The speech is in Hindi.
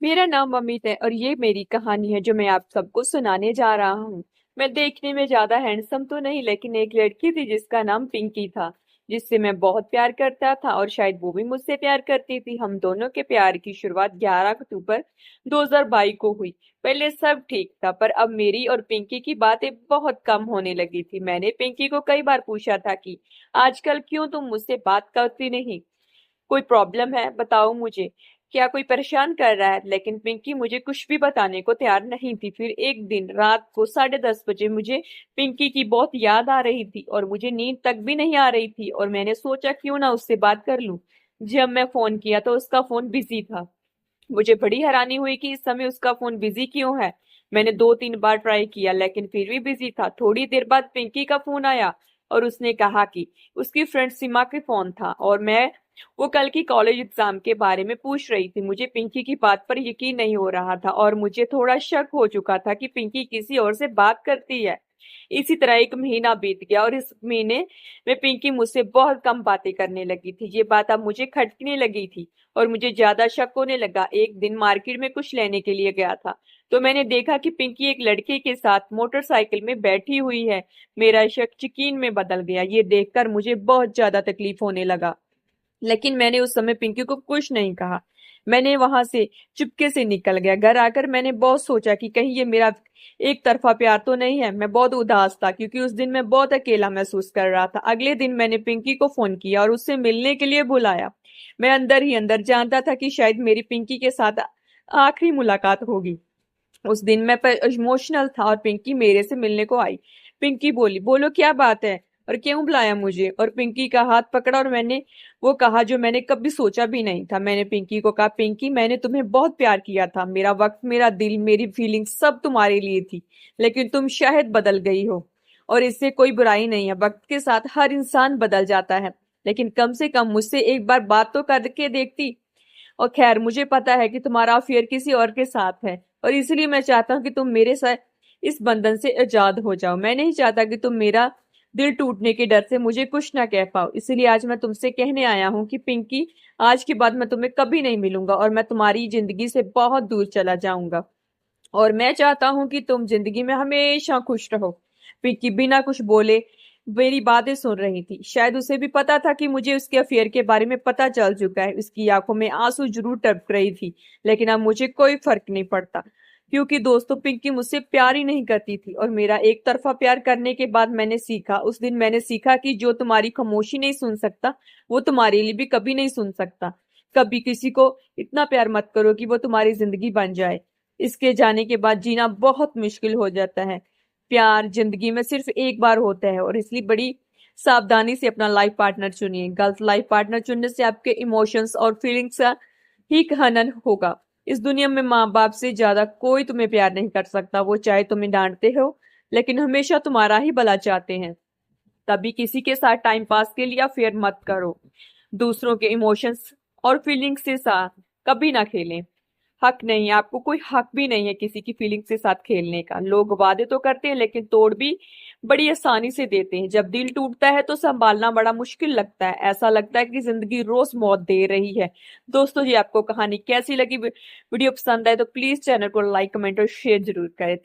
मेरा नाम अमित है और ये मेरी कहानी है जो मैं आप सबको सुनाने जा रहा हूँ। मैं देखने में ज्यादा हैंडसम तो नहीं, लेकिन एक लड़की थी जिसका नाम पिंकी था, जिससे मैं बहुत प्यार करता था और शायद वो भी मुझसे प्यार करती थी। हम दोनों के प्यार की शुरुआत 11 अक्टूबर 2022 को हुई। पहले सब ठीक था, पर अब मेरी और पिंकी की बातें बहुत कम होने लगी थी। मैंने पिंकी को कई बार पूछा था कि आजकल क्यों तुम मुझसे बात करती नहीं, कोई प्रॉब्लम है बताओ मुझे, क्या कोई परेशान कर रहा है। लेकिन पिंकी मुझे कुछ भी बताने को तैयार नहीं थी। फिर एक दिन रात को 10:30 बजे मुझे पिंकी की बहुत याद आ रही थी और मुझे नींद तक भी नहीं आ रही थी, और मैंने सोचा क्यों ना उससे बात कर लूं। जब मैं फोन किया तो उसका फोन बिजी था। मुझे बड़ी हैरानी हुई कि इस समय उसका फोन बिजी क्यों है। मैंने 2-3 बार ट्राई किया लेकिन फिर भी बिजी था। थोड़ी देर बाद पिंकी का फोन आया और उसने कहा कि उसकी फ्रेंड सीमा के फोन था और वो कल की कॉलेज एग्जाम के बारे में पूछ रही थी। मुझे पिंकी की बात पर यकीन नहीं हो रहा था और मुझे थोड़ा शक हो चुका था कि पिंकी किसी और से बात करती है। इसी तरह एक महीना बीत गया और इस महीने में पिंकी मुझसे बहुत कम बातें करने लगी थी। ये बात अब मुझे खटकने लगी थी और मुझे ज्यादा शक होने लगा। एक दिन मार्केट में कुछ लेने के लिए गया था तो मैंने देखा कि पिंकी एक लड़के के साथ मोटरसाइकिल में बैठी हुई है। मेरा शक यकीन में बदल गया। ये देखकर मुझे बहुत ज्यादा तकलीफ होने लगा, लेकिन मैंने उस समय पिंकी को कुछ नहीं कहा। मैंने वहां से चुपके से निकल गया। घर आकर मैंने बहुत सोचा कि कहीं ये मेरा एक तरफा प्यार तो नहीं है। मैं बहुत उदास था क्योंकि उस दिन मैं बहुत अकेला महसूस कर रहा था। अगले दिन मैंने पिंकी को फोन किया और उससे मिलने के लिए बुलाया। मैं अंदर ही अंदर जानता था कि शायद मेरी पिंकी के साथ आखिरी मुलाकात होगी। उस दिन मैं इमोशनल था और पिंकी मेरे से मिलने को आई। पिंकी बोली, बोलो क्या बात है और क्यों बुलाया मुझे। और पिंकी का हाथ पकड़ा और मैंने वो कहा जो मैंने कभी सोचा भी नहीं था। मैंने पिंकी को कहा, पिंकी मैंने तुम्हें बहुत प्यार किया था। मेरा वक्त, मेरा दिल, मेरी फीलिंग्स सब तुम्हारे लिए थी, लेकिन तुम शायद बदल गई हो और इससे कोई बुराई नहीं है। वक्त के साथ हर इंसान बदल जाता है, लेकिन कम से कम मुझसे एक बार बात तो करके देखती। और खैर, मुझे पता है कि तुम्हारा अफेयर किसी और के साथ है और इसलिए मैं चाहता हूँ कि तुम मेरे साथ इस बंधन से आजाद हो जाओ। मैं नहीं चाहता कि तुम मेरा दिल टूटने के डर से मुझे कुछ ना कह पाओ। इसलिए आज मैं तुमसे कहने आया हूँ कि पिंकी, आज के बाद मैं तुम्हें कभी नहीं मिलूंगा और मैं तुम्हारी जिंदगी से बहुत दूर चला जाऊंगा और मैं चाहता हूं कि तुम जिंदगी में हमेशा खुश रहो। पिंकी बिना कुछ बोले मेरी बातें सुन रही थी। शायद उसे भी पता था कि मुझे उसके अफेयर के बारे में पता चल चुका है। उसकी आंखों में आंसू जरूर टपक रही थी, लेकिन अब मुझे कोई फर्क नहीं पड़ता, क्योंकि दोस्तों पिंकी मुझसे प्यार ही नहीं करती थी। और मेरा एक तरफा प्यार करने के बाद मैंने सीखा, उस दिन मैंने सीखा कि जो तुम्हारी खामोशी नहीं सुन सकता, वो तुम्हारे लिए भी कभी नहीं सुन सकता। कभी किसी को इतना प्यार मत करो कि वो तुम्हारी जिंदगी बन जाए। इसके जाने के बाद जीना बहुत मुश्किल हो जाता है। प्यार जिंदगी में सिर्फ एक बार होता है और इसलिए बड़ी सावधानी से अपना लाइफ पार्टनर चुनिए। गलत लाइफ पार्टनर चुनने से आपके इमोशंस और फीलिंग्स का ही हनन होगा। इस दुनिया में माँ बाप से ज्यादा कोई तुम्हें प्यार नहीं कर सकता। वो चाहे तुम्हें डांटते हो, लेकिन हमेशा तुम्हारा ही भला चाहते हैं। तभी किसी के साथ टाइम पास के लिए फेयर मत करो। दूसरों के इमोशंस और फीलिंग्स के साथ कभी ना खेलें। हक नहीं, आपको कोई हक भी नहीं है किसी की फीलिंग्स के साथ खेलने का। लोग वादे तो करते हैं लेकिन तोड़ भी बड़ी आसानी से देते हैं। जब दिल टूटता है तो संभालना बड़ा मुश्किल लगता है। ऐसा लगता है कि जिंदगी रोज मौत दे रही है। दोस्तों जी, आपको कहानी कैसी लगी? वीडियो पसंद आए तो प्लीज चैनल को लाइक, कमेंट और शेयर जरूर करें।